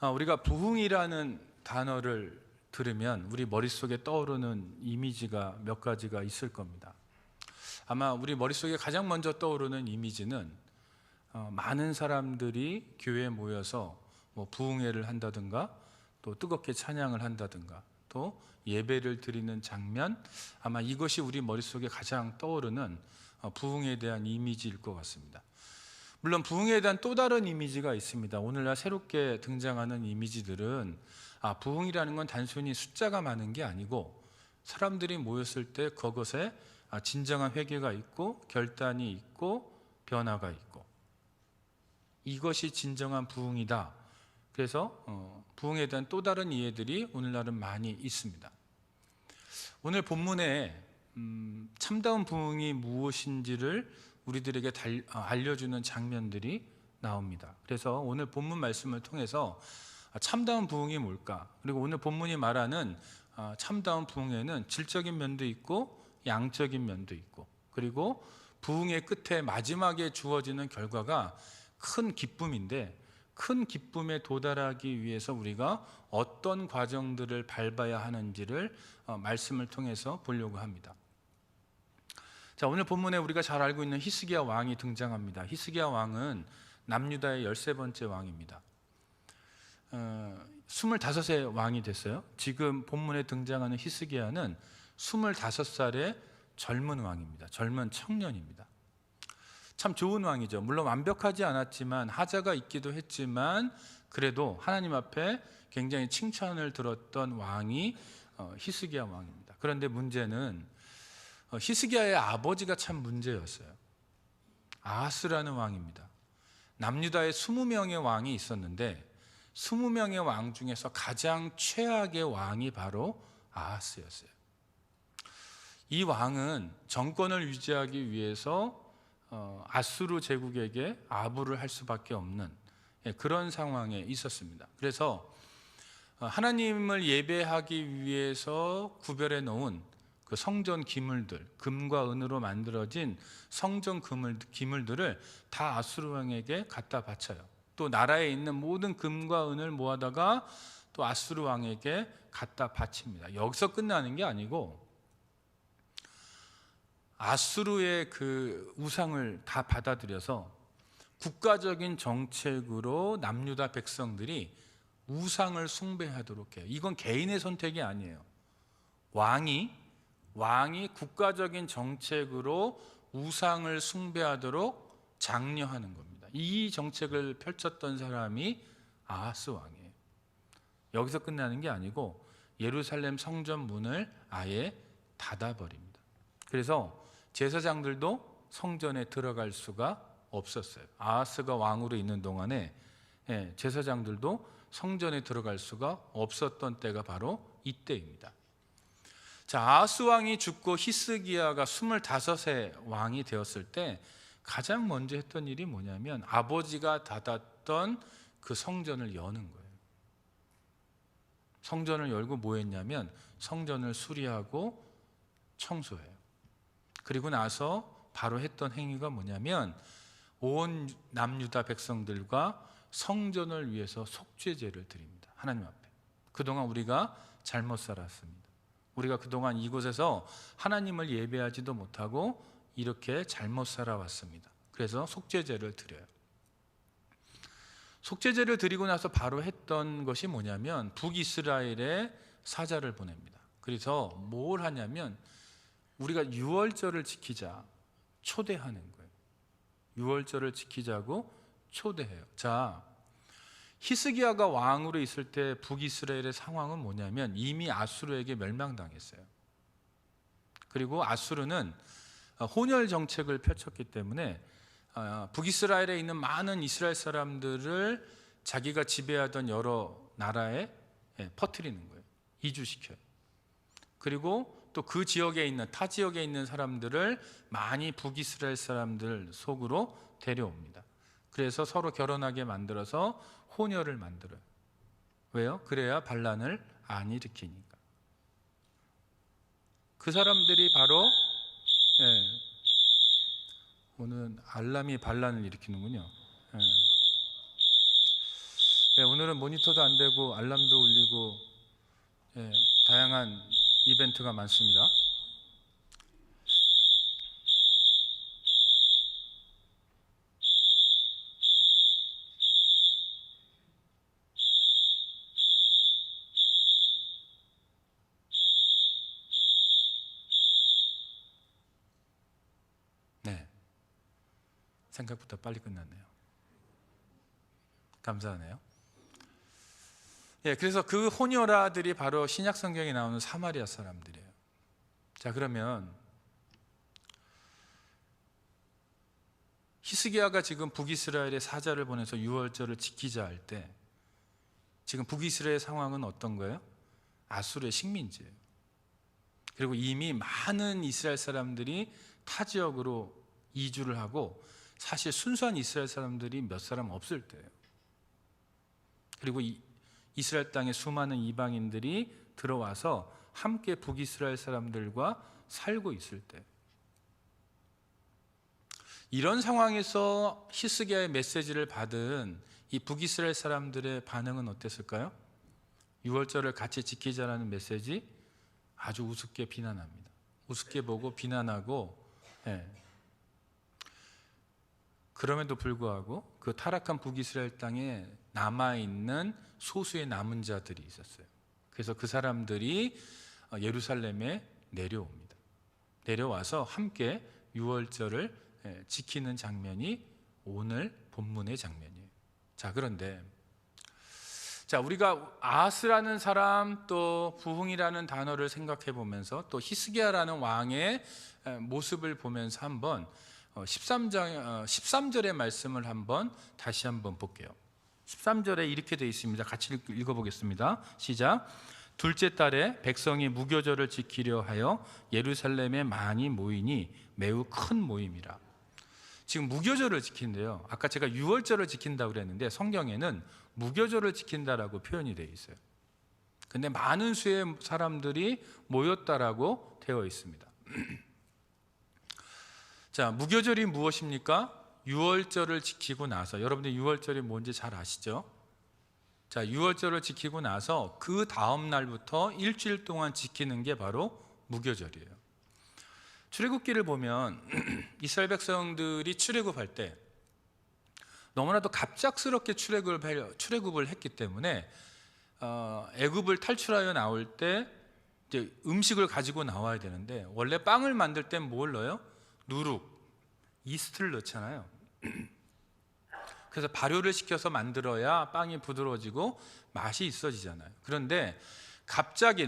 우리가 부흥이라는 단어를 들으면 우리 머릿속에 떠오르는 이미지가 몇 가지가 있을 겁니다. 아마 우리 머릿속에 가장 먼저 떠오르는 이미지는 많은 사람들이 교회에 모여서 부흥회를 한다든가 또 뜨겁게 찬양을 한다든가 또 예배를 드리는 장면, 아마 이것이 우리 머릿속에 가장 떠오르는 부흥에 대한 이미지일 것 같습니다. 물론 부흥에 대한 또 다른 이미지가 있습니다. 오늘날 새롭게 등장하는 이미지들은 부흥이라는 건 단순히 숫자가 많은 게 아니고 사람들이 모였을 때 그것에 진정한 회개가 있고 결단이 있고 변화가 있고 이것이 진정한 부흥이다. 그래서 부흥에 대한 또 다른 이해들이 오늘날은 많이 있습니다. 오늘 본문에 참다운 부흥이 무엇인지를 우리들에게 알려주는 장면들이 나옵니다. 그래서 오늘 본문 말씀을 통해서 참다운 부흥이 뭘까? 그리고 오늘 본문이 말하는 참다운 부흥에는 질적인 면도 있고 양적인 면도 있고, 그리고 부흥의 끝에 마지막에 주어지는 결과가 큰 기쁨인데, 큰 기쁨에 도달하기 위해서 우리가 어떤 과정들을 밟아야 하는지를 말씀을 통해서 보려고 합니다. 자, 오늘 본문에 우리가 잘 알고 있는 히스기야 왕이 등장합니다. 히스기야 왕은 남유다의 13번째 왕입니다. 25세 왕이 됐어요. 지금 본문에 등장하는 히스기야는 25살의 젊은 왕입니다. 젊은 청년입니다. 참 좋은 왕이죠. 물론 완벽하지 않았지만 하자가 있기도 했지만 그래도 하나님 앞에 굉장히 칭찬을 들었던 왕이 히스기야 왕입니다. 그런데 문제는 히스기야의 아버지가 참 문제였어요. 아하스라는 왕입니다. 남유다에 20명의 왕이 있었는데 20명의 왕 중에서 가장 최악의 왕이 바로 아하스였어요. 이 왕은 정권을 유지하기 위해서 아수르 제국에게 아부를 할 수밖에 없는 그런 상황에 있었습니다. 그래서 하나님을 예배하기 위해서 구별해 놓은 그 성전 기물들, 금과 은으로 만들어진 성전 기물들을 다 아수르 왕에게 갖다 바쳐요. 또 나라에 있는 모든 금과 은을 모아다가 또 아수르 왕에게 갖다 바칩니다. 여기서 끝나는 게 아니고 아수르의 그 우상을 다 받아들여서 국가적인 정책으로 남유다 백성들이 우상을 숭배하도록 해요. 이건 개인의 선택이 아니에요. 왕이 국가적인 정책으로 우상을 숭배하도록 장려하는 겁니다. 이 정책을 펼쳤던 사람이 아하스 왕이에요. 여기서 끝나는 게 아니고 예루살렘 성전 문을 아예 닫아버립니다. 그래서 제사장들도 성전에 들어갈 수가 없었어요. 아하스가 왕으로 있는 동안에 제사장들도 성전에 들어갈 수가 없었던 때가 바로 이때입니다. 자, 아하스 왕이 죽고 히스기야가 25세 왕이 되었을 때 가장 먼저 했던 일이 뭐냐면 아버지가 닫았던 그 성전을 여는 거예요. 성전을 열고 뭐 했냐면 성전을 수리하고 청소해요. 그리고 나서 바로 했던 행위가 뭐냐면 온 남유다 백성들과 성전을 위해서 속죄제를 드립니다. 하나님 앞에. 그동안 우리가 잘못 살았습니다. 우리가 그동안 이곳에서 하나님을 예배하지도 못하고 이렇게 잘못 살아왔습니다. 그래서 속죄제를 드려요. 속죄제를 드리고 나서 바로 했던 것이 뭐냐면 북이스라엘에 사자를 보냅니다. 그래서 뭘 하냐면 우리가 유월절을 지키자 초대하는 거예요. 유월절을 지키자고 초대해요. 자, 히스기야가 왕으로 있을 때 북이스라엘의 상황은 뭐냐면 이미 아수르에게 멸망당했어요. 그리고 아수르는 혼혈 정책을 펼쳤기 때문에 북이스라엘에 있는 많은 이스라엘 사람들을 자기가 지배하던 여러 나라에 퍼뜨리는 거예요. 이주시켜요. 그리고 또 그 지역에 있는 타 지역에 있는 사람들을 많이 북이스라엘 사람들 속으로 데려옵니다. 그래서 서로 결혼하게 만들어서 혼혈을 만들어요. 왜요? 그래야 반란을 안 일으키니까. 그 사람들이 바로 오늘 알람이 반란을 일으키는군요. 오늘은 모니터도 안 되고 알람도 울리고 다양한 이벤트가 많습니다. 네, 생각보다 빨리 끝났네요. 감사하네요. 그래서 그 호녀라들이 바로 신약 성경에 나오는 사마리아 사람들이에요. 자, 그러면 히스기야가 지금 북이스라엘에 사자를 보내서 유월절을 지키자 할 때 지금 북이스라엘 상황은 어떤 거예요? 아수르의 식민지예요. 그리고 이미 많은 이스라엘 사람들이 타 지역으로 이주를 하고 사실 순수한 이스라엘 사람들이 몇 사람 없을 때예요. 그리고 이스라엘 땅에 수많은 이방인들이 들어와서 함께 북이스라엘 사람들과 살고 있을 때, 이런 상황에서 히스기야의 메시지를 받은 이 북이스라엘 사람들의 반응은 어땠을까요? 유월절을 같이 지키자라는 메시지 아주 우습게 비난합니다. 우습게 보고 비난하고, 그럼에도 불구하고 그 타락한 북이스라엘 땅에 남아있는 소수의 남은 자들이 있었어요. 그래서 그 사람들이 예루살렘에 내려옵니다. 내려와서 함께 유월절을 지키는 장면이 오늘 본문의 장면이에요. 자, 그런데 우리가 아하스라는 사람, 또 부흥이라는 단어를 생각해 보면서 또 히스기야라는 왕의 모습을 보면서 한번 13절의 말씀을 다시 한번 볼게요. 13절에 이렇게 되어 있습니다. 같이 읽어보겠습니다. 시작. 둘째 달에 백성이 무교절을 지키려 하여 예루살렘에 많이 모이니 매우 큰 모임이라. 지금 무교절을 지킨대요. 아까 제가 유월절을 지킨다고 그랬는데 성경에는 무교절을 지킨다라고 표현이 되어 있어요. 근데 많은 수의 사람들이 모였다라고 되어 있습니다. 자, 무교절이 무엇입니까? 유월절을 지키고 나서, 여러분들 유월절이 뭔지 잘 아시죠? 자, 유월절을 지키고 나서 그 다음 날부터 일주일 동안 지키는 게 바로 무교절이에요. 출애굽기를 보면 이스라엘 백성들이 출애굽할 때 너무나도 갑작스럽게 출애굽을 했기 때문에 애굽을 탈출하여 나올 때 이제 음식을 가지고 나와야 되는데, 원래 빵을 만들 땐 뭘 넣어요? 누룩, 이스트를 넣잖아요. 그래서 발효를 시켜서 만들어야 빵이 부드러워지고 맛이 있어지잖아요. 그런데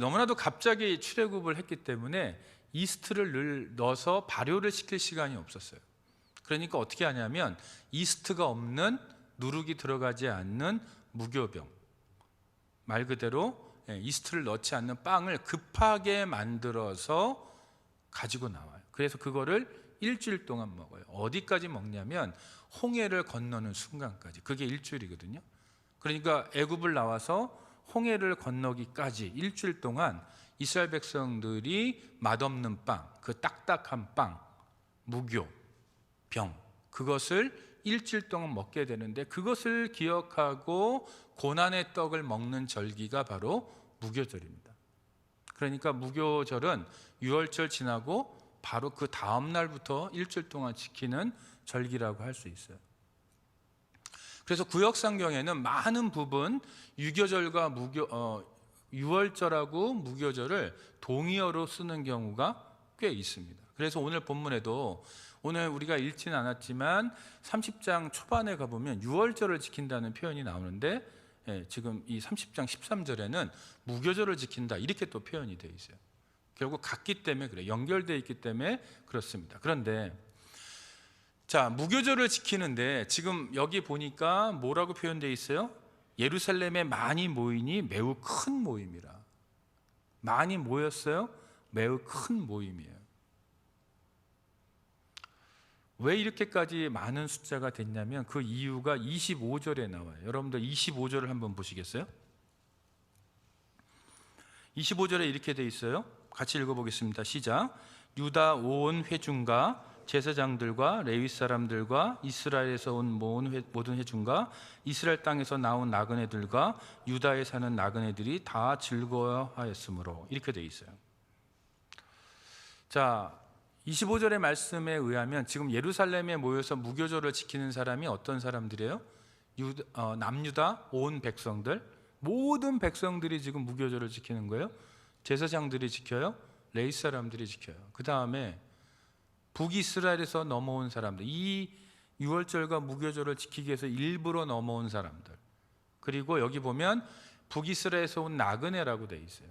너무나도 갑자기 출애굽을 했기 때문에 이스트를 넣어서 발효를 시킬 시간이 없었어요. 그러니까 어떻게 하냐면 이스트가 없는, 누룩이 들어가지 않는 무교병, 말 그대로 이스트를 넣지 않는 빵을 급하게 만들어서 가지고 나와요. 그래서 그거를 일주일 동안 먹어요. 어디까지 먹냐면 홍해를 건너는 순간까지. 그게 일주일이거든요. 그러니까 애굽을 나와서 홍해를 건너기까지 일주일 동안 이스라엘 백성들이 맛없는 빵, 그 딱딱한 빵, 무교, 병, 그것을 일주일 동안 먹게 되는데, 그것을 기억하고 고난의 떡을 먹는 절기가 바로 무교절입니다. 그러니까 무교절은 유월절 지나고 바로 그 다음 날부터 일주일 동안 지키는 절기라고 할 수 있어요. 그래서 구역성경에는 많은 부분 유교절과 유월절하고 무교절을 동의어로 쓰는 경우가 꽤 있습니다. 그래서 오늘 본문에도, 오늘 우리가 읽지는 않았지만 30장 초반에 가보면 유월절을 지킨다는 표현이 나오는데, 지금 이 30장 13절에는 무교절을 지킨다 이렇게 또 표현이 되어 있어요. 결국 같기 때문에 그래요. 연결되어 있기 때문에 그렇습니다. 그런데 무교절을 지키는데 지금 여기 보니까 뭐라고 표현되어 있어요? 예루살렘에 많이 모이니 매우 큰 모임이라. 많이 모였어요? 매우 큰 모임이에요. 왜 이렇게까지 많은 숫자가 됐냐면 그 이유가 25절에 나와요. 여러분들 25절을 한번 보시겠어요? 25절에 이렇게 돼 있어요. 같이 읽어보겠습니다. 시작. 유다 온 회중과 제사장들과 레위 사람들과 이스라엘에서 온 모든 회중과 이스라엘 땅에서 나온 나그네들과 유다에 사는 나그네들이 다 즐거워하였으므로, 이렇게 돼 있어요. 자, 25절의 말씀에 의하면 지금 예루살렘에 모여서 무교절을 지키는 사람이 어떤 사람들이에요? 남유다 온 백성들, 모든 백성들이 지금 무교절을 지키는 거예요. 제사장들이 지켜요, 레위 사람들이 지켜요. 그 다음에 북이스라엘에서 넘어온 사람들, 이 유월절과 무교절을 지키기 위해서 일부러 넘어온 사람들, 그리고 여기 보면 북이스라엘에서 온 나그네라고 돼 있어요.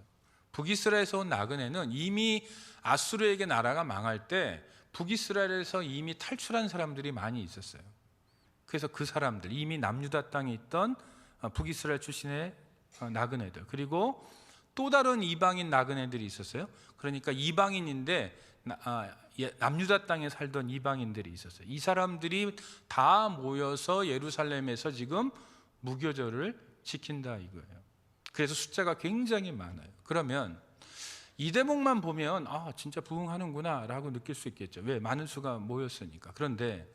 북이스라엘에서 온 나그네는 이미 아수르에게 나라가 망할 때 북이스라엘에서 이미 탈출한 사람들이 많이 있었어요. 그래서 그 사람들, 이미 남유다 땅에 있던 북이스라엘 출신의 나그네들, 그리고 또 다른 이방인 나그네들이 있었어요. 그러니까 이방인인데 남유다 땅에 살던 이방인들이 있었어요. 이 사람들이 다 모여서 예루살렘에서 지금 무교절을 지킨다 이거예요. 그래서 숫자가 굉장히 많아요. 그러면 이 대목만 보면 진짜 부흥하는구나 라고 느낄 수 있겠죠. 왜? 많은 수가 모였으니까. 그런데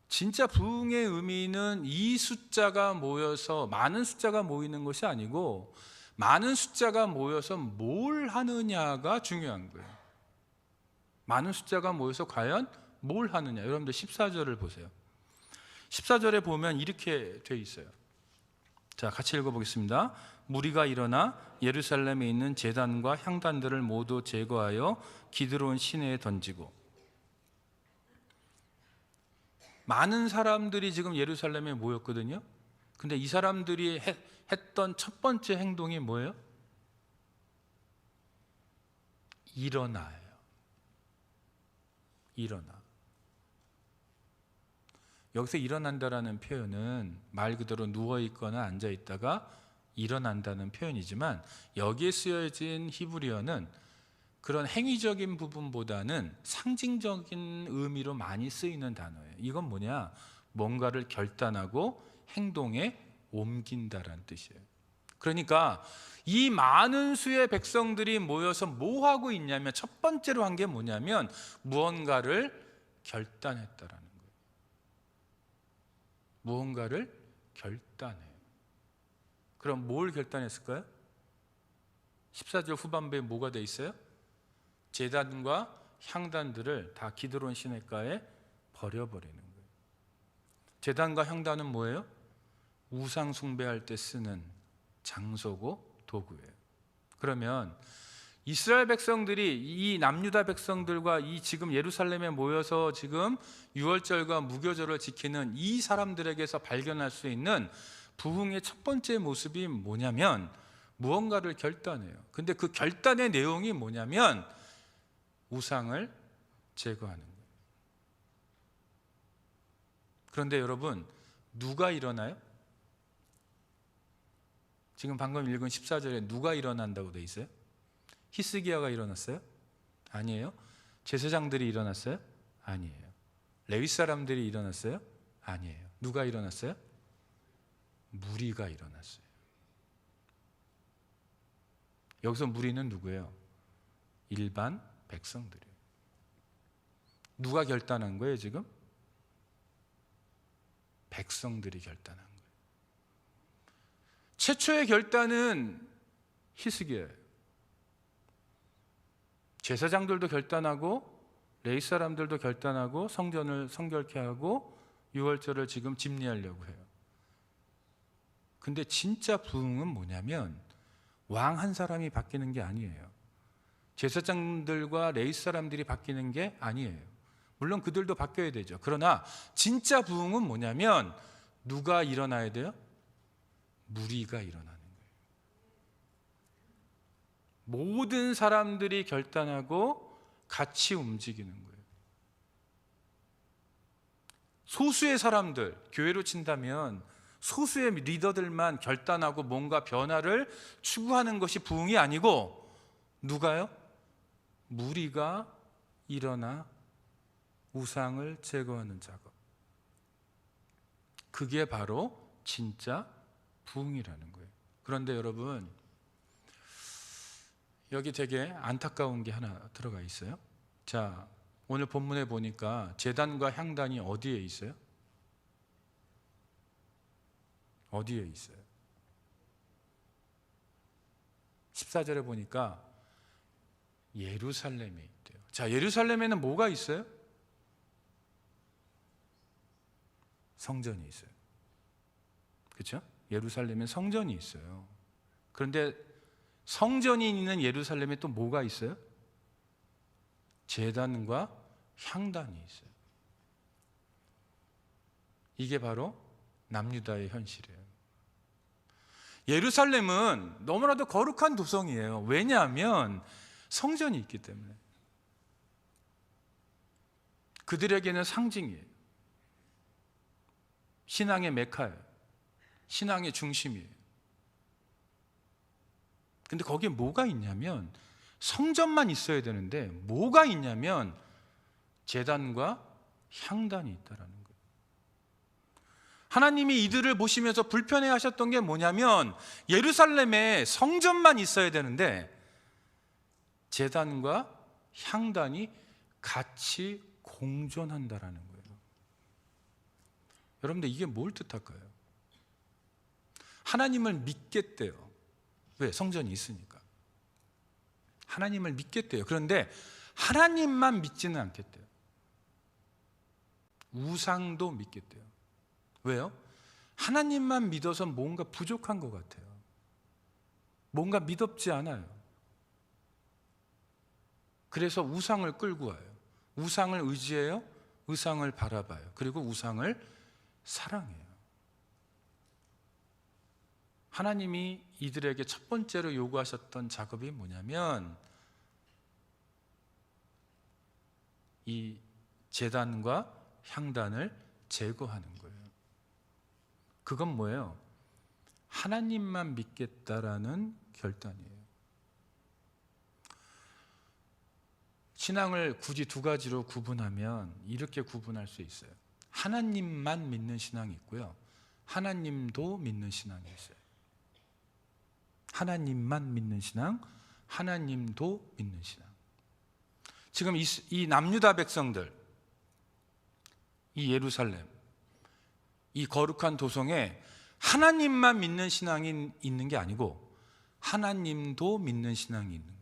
진짜 부흥의 의미는 이 숫자가 모여서, 많은 숫자가 모이는 것이 아니고 많은 숫자가 모여서 뭘 하느냐가 중요한 거예요. 많은 숫자가 모여서 과연 뭘 하느냐. 여러분들 14절을 보세요. 14절에 보면 이렇게 돼 있어요. 자, 같이 읽어보겠습니다. 무리가 일어나 예루살렘에 있는 제단과 향단들을 모두 제거하여 기드론 시내에 던지고. 많은 사람들이 지금 예루살렘에 모였거든요. 근데 이 사람들이 했던 첫 번째 행동이 뭐예요? 일어나요. 일어나. 여기서 일어난다라는 표현은 말 그대로 누워있거나 앉아있다가 일어난다는 표현이지만, 여기에 쓰여진 히브리어는 그런 행위적인 부분보다는 상징적인 의미로 많이 쓰이는 단어예요. 이건 뭐냐? 뭔가를 결단하고 행동에 옮긴다라는 뜻이에요. 그러니까 이 많은 수의 백성들이 모여서 뭐 하고 있냐면, 첫 번째로 한 게 뭐냐면 무언가를 결단했다라는 거예요. 무언가를 결단해요. 그럼 뭘 결단했을까요? 14절 후반부에 뭐가 돼 있어요? 제단과 향단들을 다 기드론 시내가에 버려버리는 거예요. 제단과 향단은 뭐예요? 우상 숭배할 때 쓰는 장소고 도구예요. 그러면 이스라엘 백성들이, 이 남유다 백성들과 이 지금 예루살렘에 모여서 지금 유월절과 무교절을 지키는 이 사람들에게서 발견할 수 있는 부흥의 첫 번째 모습이 뭐냐면 무언가를 결단해요. 근데 그 결단의 내용이 뭐냐면 우상을 제거하는 거예요. 그런데 여러분, 누가 일어나요? 지금 방금 읽은 14절에 누가 일어난다고 돼 있어요? 히스기야가 일어났어요? 아니에요. 제사장들이 일어났어요? 아니에요. 레위 사람들이 일어났어요? 아니에요. 누가 일어났어요? 무리가 일어났어요. 여기서 무리는 누구예요? 일반 백성들이에요. 누가 결단한 거예요 지금? 백성들이 결단한 거예요. 최초의 결단은 히스기야예요. 제사장들도 결단하고 레위 사람들도 결단하고 성전을 성결케 하고 유월절을 지금 집리하려고 해요. 근데 진짜 부흥은 뭐냐면 왕 한 사람이 바뀌는 게 아니에요. 제사장들과 레위 사람들이 바뀌는 게 아니에요. 물론 그들도 바뀌어야 되죠. 그러나 진짜 부흥은 뭐냐면 누가 일어나야 돼요? 무리가 일어나는 거예요. 모든 사람들이 결단하고 같이 움직이는 거예요. 소수의 사람들, 교회로 친다면 소수의 리더들만 결단하고 뭔가 변화를 추구하는 것이 부흥이 아니고 누가요? 무리가 일어나 우상을 제거하는 작업. 그게 바로 진짜 부흥이라는 거예요. 그런데 여러분, 여기 되게 안타까운 게 하나 들어가 있어요. 자, 오늘 본문에 보니까 제단과 향단이 어디에 있어요? 어디에 있어요? 14절에 보니까 예루살렘에 있대요. 자, 예루살렘에는 뭐가 있어요? 성전이 있어요. 그렇죠? 예루살렘에 성전이 있어요. 그런데 성전이 있는 예루살렘에 또 뭐가 있어요? 제단과 향단이 있어요. 이게 바로 남유다의 현실이에요. 예루살렘은 너무나도 거룩한 도성이에요. 왜냐하면 성전이 있기 때문에. 그들에게는 상징이에요. 신앙의 메카예요. 신앙의 중심이에요. 근데 거기에 뭐가 있냐면 성전만 있어야 되는데 뭐가 있냐면 제단과 향단이 있다라는 거예요. 하나님이 이들을 보시면서 불편해 하셨던 게 뭐냐면 예루살렘에 성전만 있어야 되는데 제단과 향단이 같이 공존한다라는 거예요. 여러분들 이게 뭘 뜻할까요? 하나님을 믿겠대요. 왜? 성전이 있으니까. 하나님을 믿겠대요. 그런데 하나님만 믿지는 않겠대요. 우상도 믿겠대요. 왜요? 하나님만 믿어서 뭔가 부족한 것 같아요. 뭔가 믿음지 않아요. 그래서 우상을 끌고 와요. 우상을 의지해요. 우상을 바라봐요. 그리고 우상을 사랑해요. 하나님이 이들에게 첫 번째로 요구하셨던 작업이 뭐냐면 이 제단과 향단을 제거하는 거예요. 그건 뭐예요? 하나님만 믿겠다라는 결단이에요. 신앙을 굳이 두 가지로 구분하면 이렇게 구분할 수 있어요. 하나님만 믿는 신앙이 있고요. 하나님도 믿는 신앙이 있어요. 하나님만 믿는 신앙, 하나님도 믿는 신앙. 지금 이 남유다 백성들, 이 예루살렘, 이 거룩한 도성에 하나님만 믿는 신앙이 있는 게 아니고 하나님도 믿는 신앙이 있는 거예요.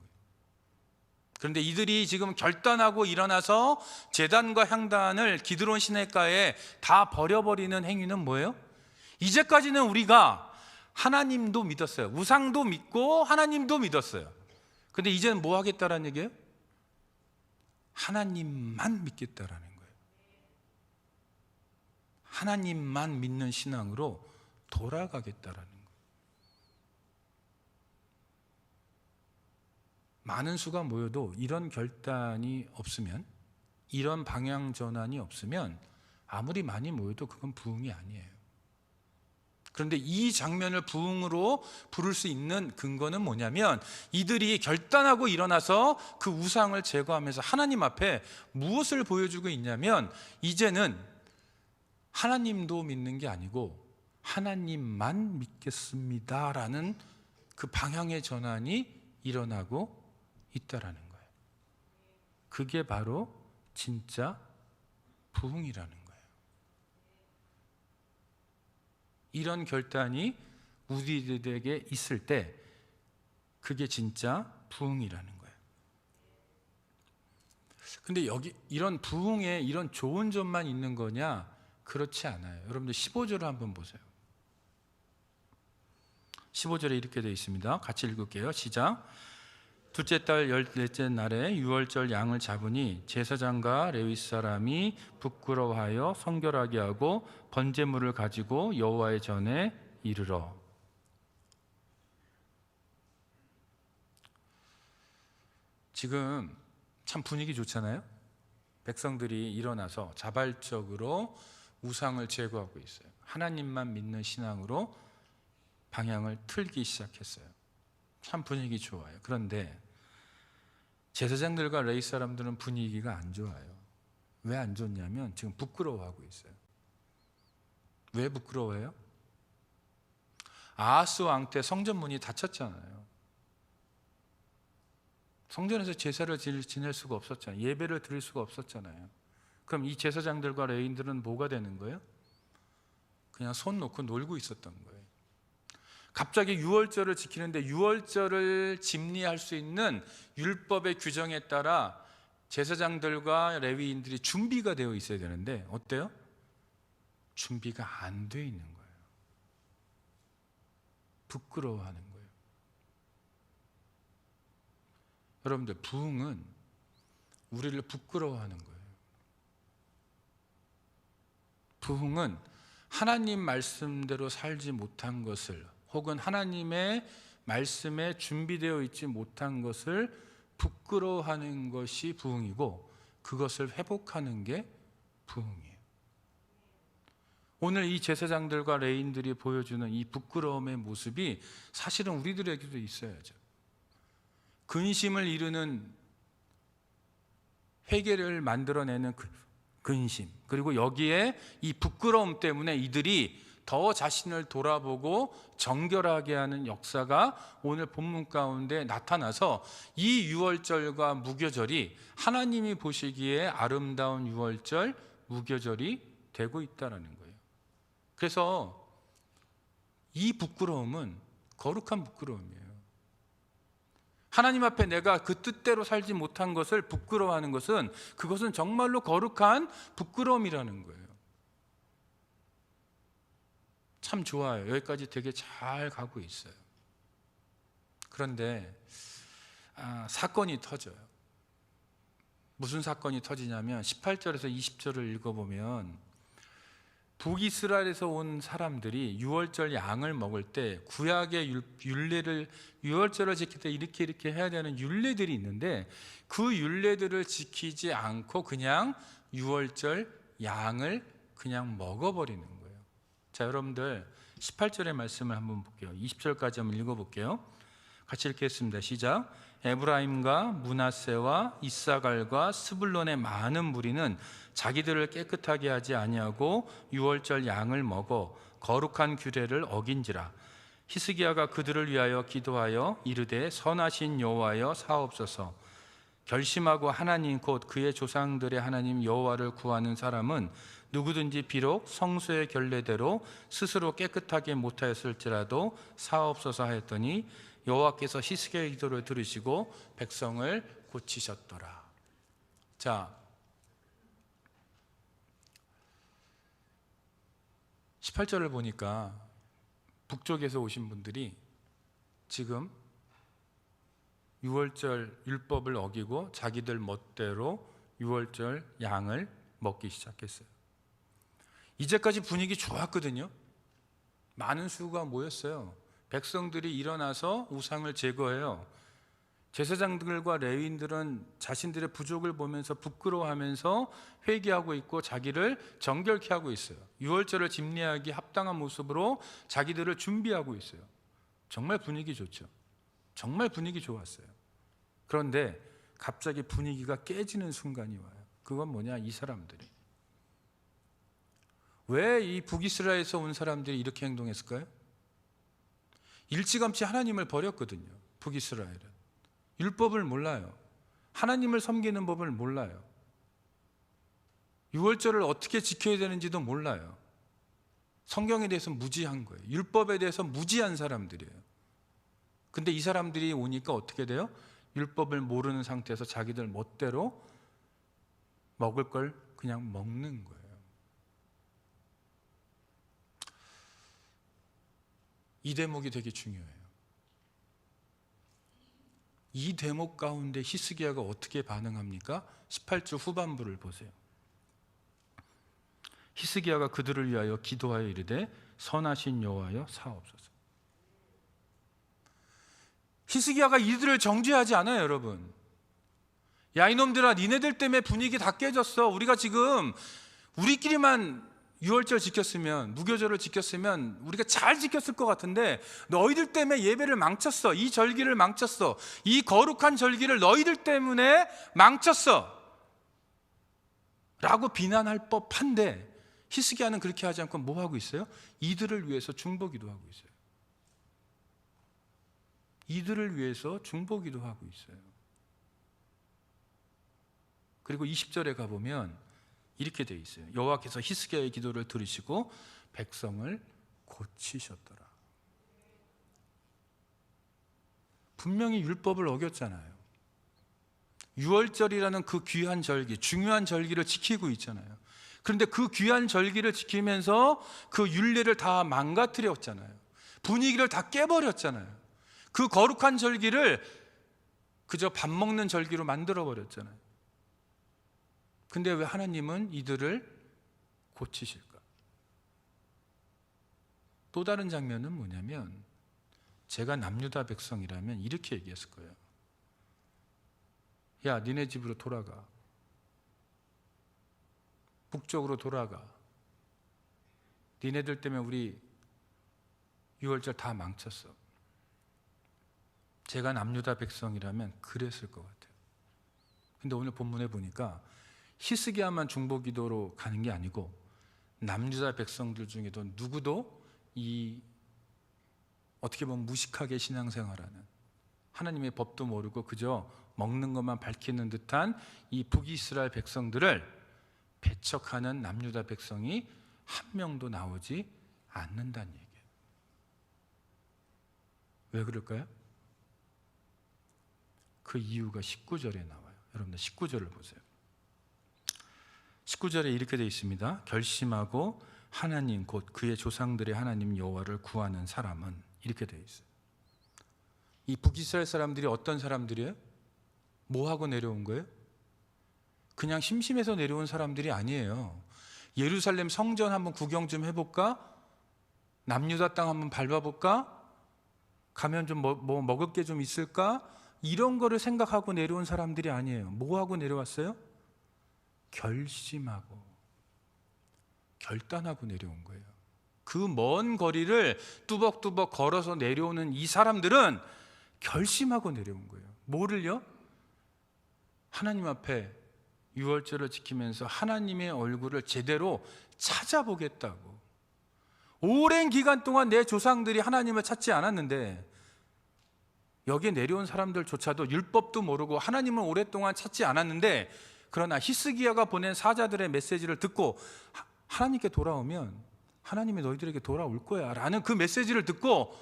그런데 이들이 지금 결단하고 일어나서 제단과 향단을 기드론 시내가에 다 버려버리는 행위는 뭐예요? 이제까지는 우리가 하나님도 믿었어요. 우상도 믿고 하나님도 믿었어요. 근데 이제는 뭐 하겠다라는 얘기예요? 하나님만 믿겠다라는 거예요. 하나님만 믿는 신앙으로 돌아가겠다라는 거예요. 많은 수가 모여도 이런 결단이 없으면, 이런 방향 전환이 없으면 아무리 많이 모여도 그건 부흥이 아니에요. 그런데 이 장면을 부흥으로 부를 수 있는 근거는 뭐냐면 이들이 결단하고 일어나서 그 우상을 제거하면서 하나님 앞에 무엇을 보여주고 있냐면 이제는 하나님도 믿는 게 아니고 하나님만 믿겠습니다라는 그 방향의 전환이 일어나고 있다라는 거예요. 그게 바로 진짜 부흥이라는 거예요. 이런 결단이 우리들에게 있을 때 그게 진짜 부흥이라는 거예요. 근데 여기 이런 부흥에 이런 좋은 점만 있는 거냐? 그렇지 않아요. 여러분들 15절을 한번 보세요. 15절에 이렇게 되어 있습니다. 같이 읽을게요. 시작. 둘째 달 14째 날에 유월절 양을 잡으니 제사장과 레위 사람이 부끄러워하여 성결하게 하고 번제물을 가지고 여호와의 전에 이르러. 지금 참 분위기 좋잖아요. 백성들이 일어나서 자발적으로 우상을 제거하고 있어요. 하나님만 믿는 신앙으로 방향을 틀기 시작했어요. 참 분위기 좋아요. 그런데 제사장들과 레위 사람들은 분위기가 안 좋아요. 왜 안 좋냐면 지금 부끄러워하고 있어요. 왜 부끄러워해요? 아하스 왕 때 성전 문이 닫혔잖아요. 성전에서 제사를 지낼 수가 없었잖아요. 예배를 드릴 수가 없었잖아요. 그럼 이 제사장들과 레위인들은 뭐가 되는 거예요? 그냥 손 놓고 놀고 있었던 거예요. 갑자기 유월절을 지키는데 유월절을 집리할 수 있는 율법의 규정에 따라 제사장들과 레위인들이 준비가 되어 있어야 되는데 어때요? 준비가 안 되어 있는 거예요. 부끄러워하는 거예요. 여러분들, 부흥은 우리를 부끄러워하는 거예요. 부흥은 하나님 말씀대로 살지 못한 것을, 혹은 하나님의 말씀에 준비되어 있지 못한 것을 부끄러워하는 것이 부흥이고, 그것을 회복하는 게 부흥이에요. 오늘 이 제사장들과 레위인들이 보여주는 이 부끄러움의 모습이 사실은 우리들에게도 있어야죠. 근심을 이루는 회개를 만들어내는 근심, 그리고 여기에 이 부끄러움 때문에 이들이 더 자신을 돌아보고 정결하게 하는 역사가 오늘 본문 가운데 나타나서 이 유월절과 무교절이 하나님이 보시기에 아름다운 유월절, 무교절이 되고 있다는 거예요. 그래서 이 부끄러움은 거룩한 부끄러움이에요. 하나님 앞에 내가 그 뜻대로 살지 못한 것을 부끄러워하는 것은, 그것은 정말로 거룩한 부끄러움이라는 거예요. 참 좋아요. 여기까지 되게 잘 가고 있어요. 그런데 사건이 터져요. 무슨 사건이 터지냐면 18절에서 20절을 읽어보면 북이스라엘에서 온 사람들이 유월절 양을 먹을 때 구약의 율례를, 유월절을 지킬 때 이렇게 해야 되는 율례들이 있는데 그 율례들을 지키지 않고 그냥 유월절 양을 그냥 먹어버리는 거예요. 자, 여러분들 18절의 말씀을 한번 볼게요. 20절까지 한번 읽어볼게요. 같이 읽겠습니다. 시작. 에브라임과 므낫세와 이사갈과 스불론의 많은 무리는 자기들을 깨끗하게 하지 아니하고 유월절 양을 먹어 거룩한 규례를 어긴지라. 히스기야가 그들을 위하여 기도하여 이르되 선하신 여호와여 사옵소서. 결심하고 하나님 곧 그의 조상들의 하나님 여호와를 구하는 사람은 누구든지 비록 성소의 결례대로 스스로 깨끗하게 못하였을지라도 사옵소서 하였더니 여호와께서 히스기야의 기도를 들으시고 백성을 고치셨더라. 자, 18절을 보니까 북쪽에서 오신 분들이 지금 유월절 율법을 어기고 자기들 멋대로 유월절 양을 먹기 시작했어요. 이제까지 분위기 좋았거든요. 많은 수가 모였어요. 백성들이 일어나서 우상을 제거해요. 제사장들과 레위인들은 자신들의 부족을 보면서 부끄러워하면서 회개하고 있고 자기를 정결케 하고 있어요. 유월절을 집리하기 합당한 모습으로 자기들을 준비하고 있어요. 정말 분위기 좋죠. 정말 분위기 좋았어요. 그런데 갑자기 분위기가 깨지는 순간이 와요. 그건 뭐냐? 이 사람들이. 왜 이 북이스라엘에서 온 사람들이 이렇게 행동했을까요? 일찌감치 하나님을 버렸거든요. 북이스라엘은 율법을 몰라요. 하나님을 섬기는 법을 몰라요. 유월절을 어떻게 지켜야 되는지도 몰라요. 성경에 대해서 무지한 거예요. 율법에 대해서 무지한 사람들이에요. 근데 이 사람들이 오니까 어떻게 돼요? 율법을 모르는 상태에서 자기들 멋대로 먹을 걸 그냥 먹는 거예요. 이 대목이 되게 중요해요. 이 대목 가운데 히스기야가 어떻게 반응합니까? 18절 후반부를 보세요. 히스기야가 그들을 위하여 기도하여 이르되 선하신 여호와여 사옵소서. 히스기야가 이들을 정죄하지 않아요, 여러분. 야, 이놈들아, 니네들 때문에 분위기 다 깨졌어. 우리가 지금 우리끼리만 유월절 지켰으면, 무교절을 지켰으면 우리가 잘 지켰을 것 같은데 너희들 때문에 예배를 망쳤어. 이 절기를 망쳤어. 이 거룩한 절기를 너희들 때문에 망쳤어 라고 비난할 법한데 히스기야는 그렇게 하지 않고 뭐 하고 있어요? 이들을 위해서 중보기도 하고 있어요. 이들을 위해서 중보기도 하고 있어요. 그리고 20절에 가보면 이렇게 되어 있어요. 여호와께서 히스기야의 기도를 들으시고 백성을 고치셨더라. 분명히 율법을 어겼잖아요. 유월절이라는 그 귀한 절기, 중요한 절기를 지키고 있잖아요. 그런데 그 귀한 절기를 지키면서 그 율례를 다 망가뜨렸잖아요. 분위기를 다 깨버렸잖아요. 그 거룩한 절기를 그저 밥 먹는 절기로 만들어버렸잖아요. 근데 왜 하나님은 이들을 고치실까? 또 다른 장면은 뭐냐면, 제가 남유다 백성이라면 이렇게 얘기했을 거예요. 야, 니네 집으로 돌아가. 북쪽으로 돌아가. 니네들 때문에 우리 유월절 다 망쳤어. 제가 남유다 백성이라면 그랬을 것 같아요. 근데 오늘 본문에 보니까 히스기야만 중보기도로 가는 게 아니고 남유다 백성들 중에도 누구도 이 어떻게 보면 무식하게 신앙생활하는, 하나님의 법도 모르고 그저 먹는 것만 밝히는 듯한 이 북이스라엘 백성들을 배척하는 남유다 백성이 한 명도 나오지 않는다는 얘기예요. 왜 그럴까요? 그 이유가 19절에 나와요. 여러분들 19절을 보세요. 19절에 이렇게 되어 있습니다. 결심하고 하나님 곧 그의 조상들의 하나님 여호와를 구하는 사람은, 이렇게 되어 있어요. 이 북이스라엘 사람들이 어떤 사람들이에요? 뭐 하고 내려온 거예요? 그냥 심심해서 내려온 사람들이 아니에요. 예루살렘 성전 한번 구경 좀 해볼까? 남유다 땅 한번 밟아볼까? 가면 좀 뭐 먹을 게 좀 있을까? 이런 거를 생각하고 내려온 사람들이 아니에요. 뭐 하고 내려왔어요? 결심하고 결단하고 내려온 거예요. 그 먼 거리를 뚜벅뚜벅 걸어서 내려오는 이 사람들은 결심하고 내려온 거예요. 뭐를요? 하나님 앞에 유월절을 지키면서 하나님의 얼굴을 제대로 찾아보겠다고. 오랜 기간 동안 내 조상들이 하나님을 찾지 않았는데, 여기에 내려온 사람들조차도 율법도 모르고 하나님을 오랫동안 찾지 않았는데, 그러나 히스기야가 보낸 사자들의 메시지를 듣고 하나님께 돌아오면 하나님이 너희들에게 돌아올 거야 라는 그 메시지를 듣고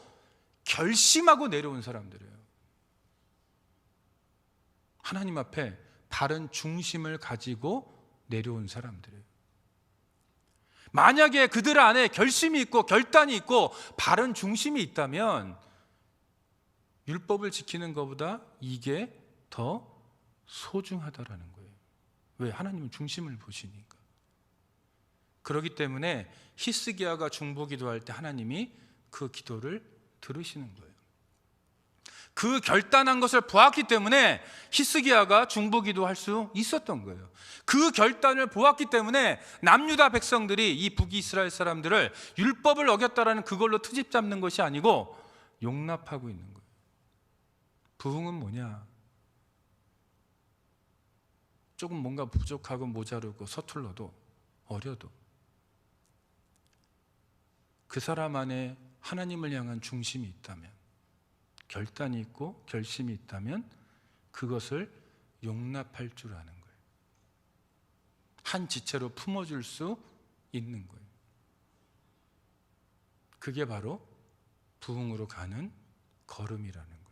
결심하고 내려온 사람들이에요. 하나님 앞에 바른 중심을 가지고 내려온 사람들이에요. 만약에 그들 안에 결심이 있고 결단이 있고 바른 중심이 있다면 율법을 지키는 것보다 이게 더 소중하다라는 거예요. 왜? 하나님은 중심을 보시니까. 그렇기 때문에 히스기야가 중보기도할 때 하나님이 그 기도를 들으시는 거예요. 그 결단한 것을 보았기 때문에 히스기야가 중보기도할 수 있었던 거예요. 그 결단을 보았기 때문에 남유다 백성들이 이 북이스라엘 사람들을 율법을 어겼다라는 그걸로 트집 잡는 것이 아니고 용납하고 있는 거예요. 부흥은 뭐냐? 조금 뭔가 부족하고 모자르고 서툴러도 어려도 그 사람 안에 하나님을 향한 중심이 있다면, 결단이 있고 결심이 있다면 그것을 용납할 줄 아는 거예요. 한 지체로 품어줄 수 있는 거예요. 그게 바로 부흥으로 가는 걸음이라는 거예요.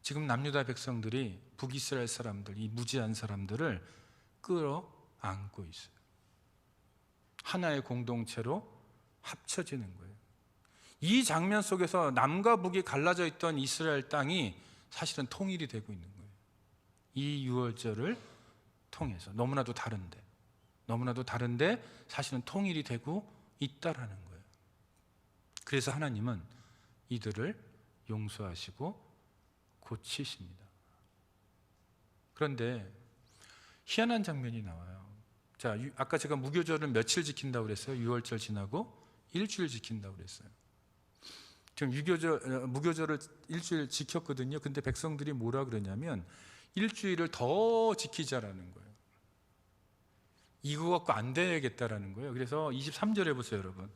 지금 남유다 백성들이 북이스라엘 사람들, 이 무지한 사람들을 끌어안고 있어요. 하나의 공동체로 합쳐지는 거예요. 이 장면 속에서 남과 북이 갈라져 있던 이스라엘 땅이 사실은 통일이 되고 있는 거예요. 이 유월절을 통해서 너무나도 다른데 사실은 통일이 되고 있다라는 거예요. 그래서 하나님은 이들을 용서하시고 고치십니다. 그런데 희한한 장면이 나와요. 자, 아까 제가 무교절은 며칠 지킨다고 그랬어요? 유월절 지나고 일주일 지킨다고 그랬어요. 지금 무교절을 일주일 지켰거든요. 근데 백성들이 뭐라 그러냐면 일주일을 더 지키자라는 거예요. 이거 갖고 안 되겠다라는 거예요. 그래서 23절에 보세요, 여러분.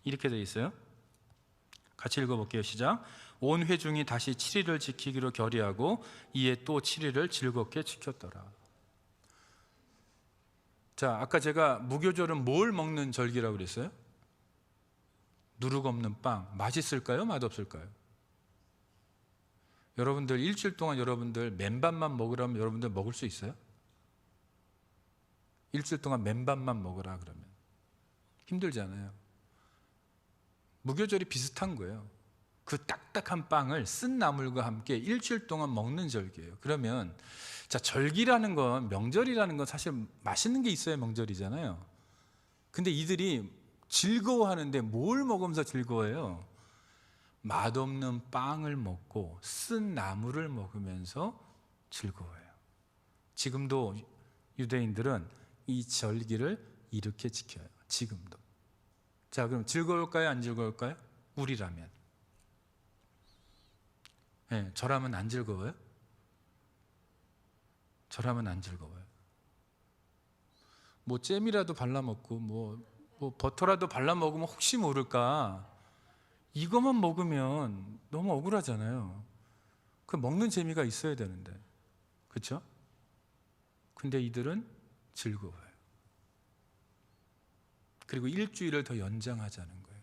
이렇게 돼 있어요. 같이 읽어볼게요. 시작. 온 회중이 다시 7일을 지키기로 결의하고 이에 또 7일을 즐겁게 지켰더라. 자, 아까 제가 무교절은 뭘 먹는 절기라고 그랬어요? 누룩 없는 빵. 맛있을까요? 맛없을까요? 여러분들 일주일 동안 여러분들 맨밥만 먹으라면 여러분들 먹을 수 있어요? 일주일 동안 맨밥만 먹으라 그러면 힘들잖아요. 무교절이 비슷한 거예요. 그 딱딱한 빵을 쓴 나물과 함께 일주일 동안 먹는 절기예요. 그러면 자, 절기라는 건, 명절이라는 건 사실 맛있는 게 있어야 명절이잖아요. 근데 이들이 즐거워하는데 뭘 먹으면서 즐거워해요? 맛없는 빵을 먹고 쓴 나물을 먹으면서 즐거워해요. 지금도 유대인들은 이 절기를 이렇게 지켜요. 지금도. 자, 그럼 즐거울까요? 안 즐거울까요? 우리라면. 네, 저라면 안 즐거워요? 저라면 안 즐거워요. 뭐 잼이라도 발라 먹고 뭐 버터라도 발라 먹으면 혹시 모를까, 이것만 먹으면 너무 억울하잖아요. 그 먹는 재미가 있어야 되는데, 그렇죠? 근데 이들은 즐거워요. 그리고 일주일을 더 연장하자는 거예요.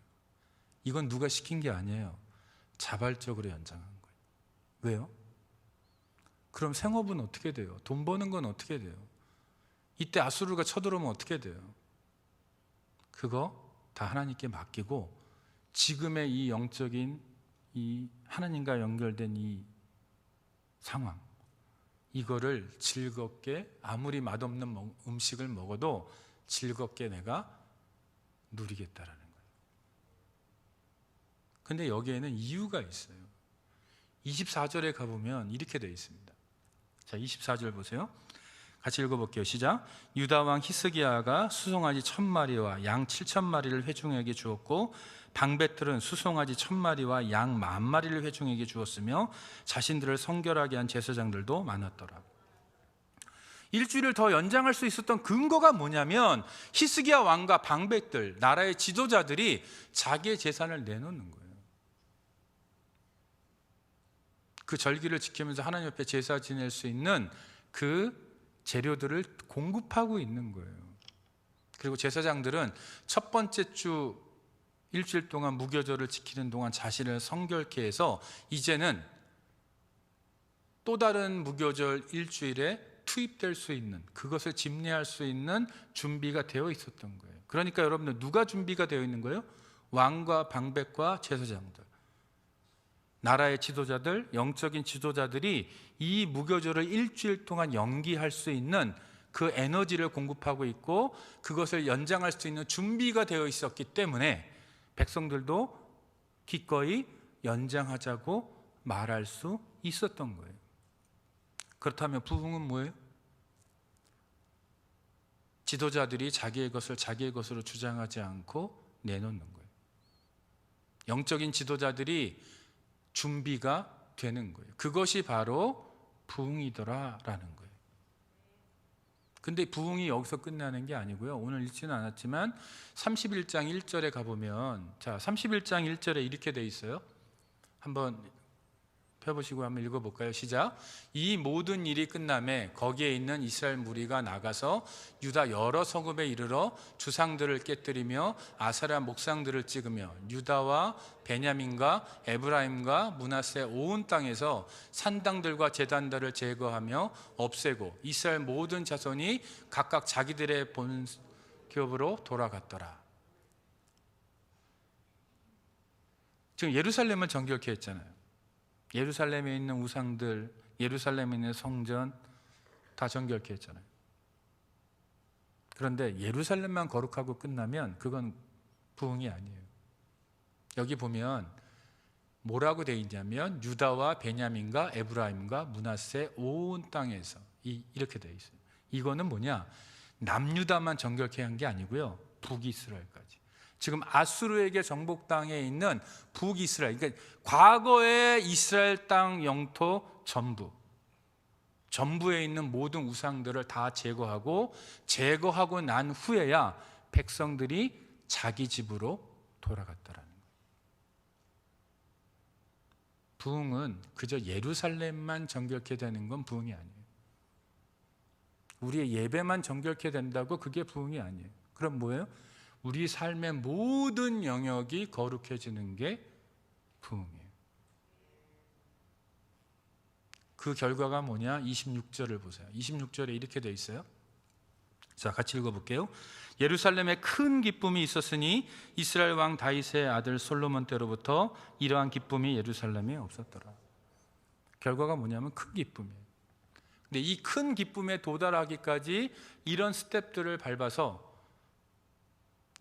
이건 누가 시킨 게 아니에요. 자발적으로 연장한 거예요. 왜요? 그럼 생업은 어떻게 돼요? 돈 버는 건 어떻게 돼요? 이때 아수르가 쳐들어오면 어떻게 돼요? 그거 다 하나님께 맡기고 지금의 이 영적인 이 하나님과 연결된 이 상황, 이거를 즐겁게, 아무리 맛없는 음식을 먹어도 즐겁게 내가 누리겠다라는 거예요. 근데 여기에는 이유가 있어요. 24절에 가보면 이렇게 되어 있습니다. 자, 24절 보세요. 같이 읽어볼게요. 시작. 유다 왕 히스기야가 수송아지 1000마리와 양 7000마리를 회중에게 주었고 방배틀은 수송아지 1000마리와 양 10,000마리를 회중에게 주었으며 자신들을 성결하게 한 제사장들도 많았더라. 일주일을 더 연장할 수 있었던 근거가 뭐냐면 히스기야 왕과 방배들, 나라의 지도자들이 자기의 재산을 내놓는 거예요. 그 절기를 지키면서 하나님 옆에 제사 지낼 수 있는 그 재료들을 공급하고 있는 거예요. 그리고 제사장들은 첫 번째 주 일주일 동안 무교절을 지키는 동안 자신을 성결케 해서 이제는 또 다른 무교절 일주일에 투입될 수 있는, 그것을 집례할 수 있는 준비가 되어 있었던 거예요. 그러니까 여러분들, 누가 준비가 되어 있는 거예요? 왕과 방백과 제사장들, 나라의 지도자들, 영적인 지도자들이 이 무교절을 일주일 동안 연기할 수 있는 그 에너지를 공급하고 있고 그것을 연장할 수 있는 준비가 되어 있었기 때문에 백성들도 기꺼이 연장하자고 말할 수 있었던 거예요. 그렇다면 부흥은 뭐예요? 지도자들이 자기의 것을 자기의 것으로 주장하지 않고 내놓는 거예요. 영적인 지도자들이 준비가 되는 거예요. 그것이 바로 부흥이더라라는 거예요. 근데 부흥이 여기서 끝나는 게 아니고요. 오늘 읽지는 않았지만 31장 1절에 가보면, 자, 31장 1절에 이렇게 돼 있어요. 한번 펴보시고 한번 읽어볼까요? 시작. 이 모든 일이 끝남에 거기에 있는 이스라엘 무리가 나가서 유다 여러 성읍에 이르러 주상들을 깨뜨리며 아사랴 목상들을 찍으며 유다와 베냐민과 에브라임과 므낫세 온 땅에서 산당들과 제단들을 제거하며 없애고 이스라엘 모든 자손이 각각 자기들의 본교업으로 돌아갔더라. 지금 예루살렘을 정결케 했잖아요. 예루살렘에 있는 우상들, 예루살렘에 있는 성전 다 정결케 했잖아요. 그런데 예루살렘만 거룩하고 끝나면 그건 부흥이 아니에요. 여기 보면 뭐라고 되어 있냐면 유다와 베냐민과 에브라임과 므낫세 온 땅에서 이렇게 되어 있어요. 이거는 뭐냐? 남유다만 정결케 한 게 아니고요, 북이스라엘까지. 지금 아수르에게 정복당해 있는 북이스라엘, 그러니까 과거의 이스라엘 땅 영토 전부에 있는 모든 우상들을 다 제거하고 난 후에야 백성들이 자기 집으로 돌아갔다라는 거예요. 부흥은 그저 예루살렘만 정결케 되는 건 부흥이 아니에요. 우리의 예배만 정결케 된다고 그게 부흥이 아니에요. 그럼 뭐예요? 우리 삶의 모든 영역이 거룩해지는 게 부흥이에요. 그 결과가 뭐냐? 26절을 보세요. 26절에 이렇게 되어 있어요. 자, 같이 읽어볼게요. 예루살렘에 큰 기쁨이 있었으니 이스라엘 왕 다윗의 아들 솔로몬 때로부터 이러한 기쁨이 예루살렘에 없었더라. 결과가 뭐냐면 큰 기쁨이에요. 근데 이 큰 기쁨에 도달하기까지 이런 스텝들을 밟아서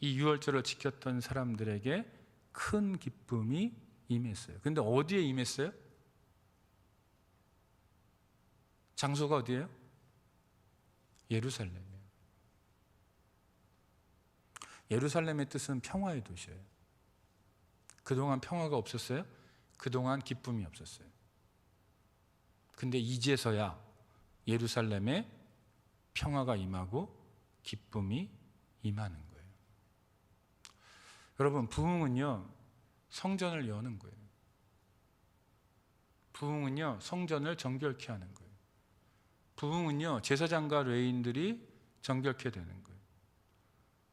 이 유월절을 지켰던 사람들에게 큰 기쁨이 임했어요. 근데 어디에 임했어요? 장소가 어디예요? 예루살렘이에요. 예루살렘의 뜻은 평화의 도시예요. 그동안 평화가 없었어요? 그동안 기쁨이 없었어요. 근데 이제서야 예루살렘에 평화가 임하고 기쁨이 임하는 거예요. 여러분, 부흥은요, 성전을 여는 거예요. 부흥은요, 성전을 정결케 하는 거예요. 부흥은요, 제사장과 레위인들이 정결케 되는 거예요.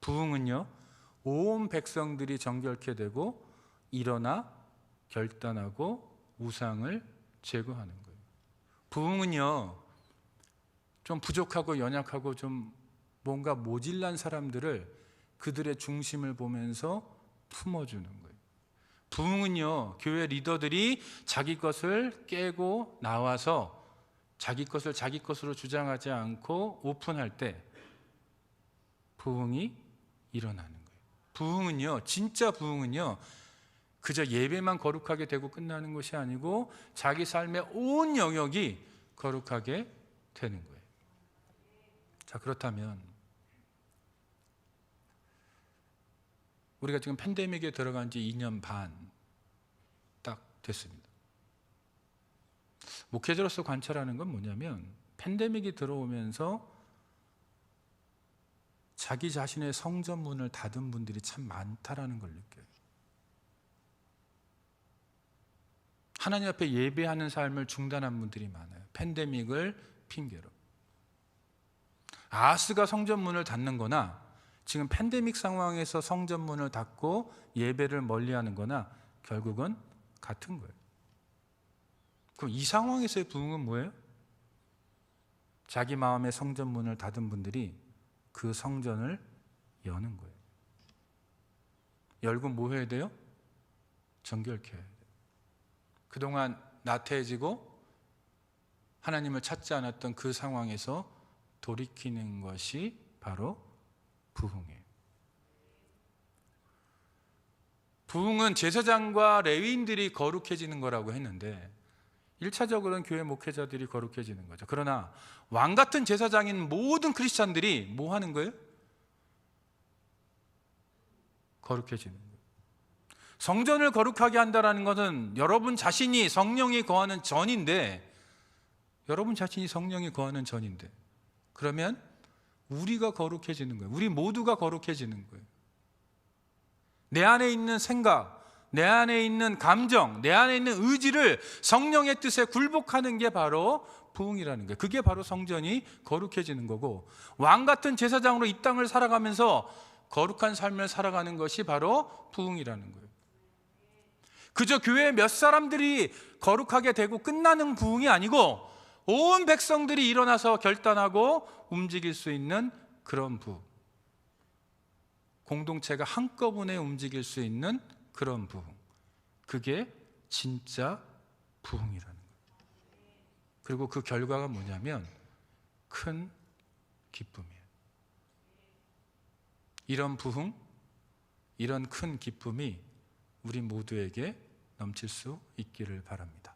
부흥은요, 온 백성들이 정결케 되고 일어나 결단하고 우상을 제거하는 거예요. 부흥은요, 좀 부족하고 연약하고 좀 뭔가 모질란 사람들을 그들의 중심을 보면서 품어주는 거예요. 부흥은요, 교회 리더들이 자기 것을 깨고 나와서 자기 것을 자기 것으로 주장하지 않고 오픈할 때 부흥이 일어나는 거예요. 부흥은요, 진짜 부흥은요, 그저 예배만 거룩하게 되고 끝나는 것이 아니고 자기 삶의 온 영역이 거룩하게 되는 거예요. 자, 그렇다면 우리가 지금 팬데믹에 들어간 지 2년 반 딱 됐습니다. 목회자로서 관찰하는 건 뭐냐면 팬데믹이 들어오면서 자기 자신의 성전 문을 닫은 분들이 참 많다라는 걸 느껴요. 하나님 앞에 예배하는 삶을 중단한 분들이 많아요. 팬데믹을 핑계로. 아하스가 성전 문을 닫는 거나 지금 팬데믹 상황에서 성전 문을 닫고 예배를 멀리하는 거나 결국은 같은 거예요. 그럼 이 상황에서의 부흥은 뭐예요? 자기 마음의 성전 문을 닫은 분들이 그 성전을 여는 거예요. 열고 뭐 해야 돼요? 정결케 해야 돼요. 그동안 나태해지고 하나님을 찾지 않았던 그 상황에서 돌이키는 것이 바로 부흥이에요. 부흥은 제사장과 레위인들이 거룩해지는 거라고 했는데 1차적으로는 교회 목회자들이 거룩해지는 거죠. 그러나 왕 같은 제사장인 모든 크리스찬들이 뭐 하는 거예요? 거룩해지는 거예요. 성전을 거룩하게 한다는 것은 여러분 자신이 성령이 거하는 전인데, 여러분 자신이 성령이 거하는 전인데, 그러면 우리가 거룩해지는 거예요. 우리 모두가 거룩해지는 거예요. 내 안에 있는 생각, 내 안에 있는 감정, 내 안에 있는 의지를 성령의 뜻에 굴복하는 게 바로 부흥이라는 거예요. 그게 바로 성전이 거룩해지는 거고, 왕 같은 제사장으로 이 땅을 살아가면서 거룩한 삶을 살아가는 것이 바로 부흥이라는 거예요. 그저 교회 몇 사람들이 거룩하게 되고 끝나는 부흥이 아니고 온 백성들이 일어나서 결단하고 움직일 수 있는 그런 부흥, 공동체가 한꺼번에 움직일 수 있는 그런 부흥, 그게 진짜 부흥이라는 거예요. 그리고 그 결과가 뭐냐면 큰 기쁨이에요. 이런 부흥, 이런 큰 기쁨이 우리 모두에게 넘칠 수 있기를 바랍니다.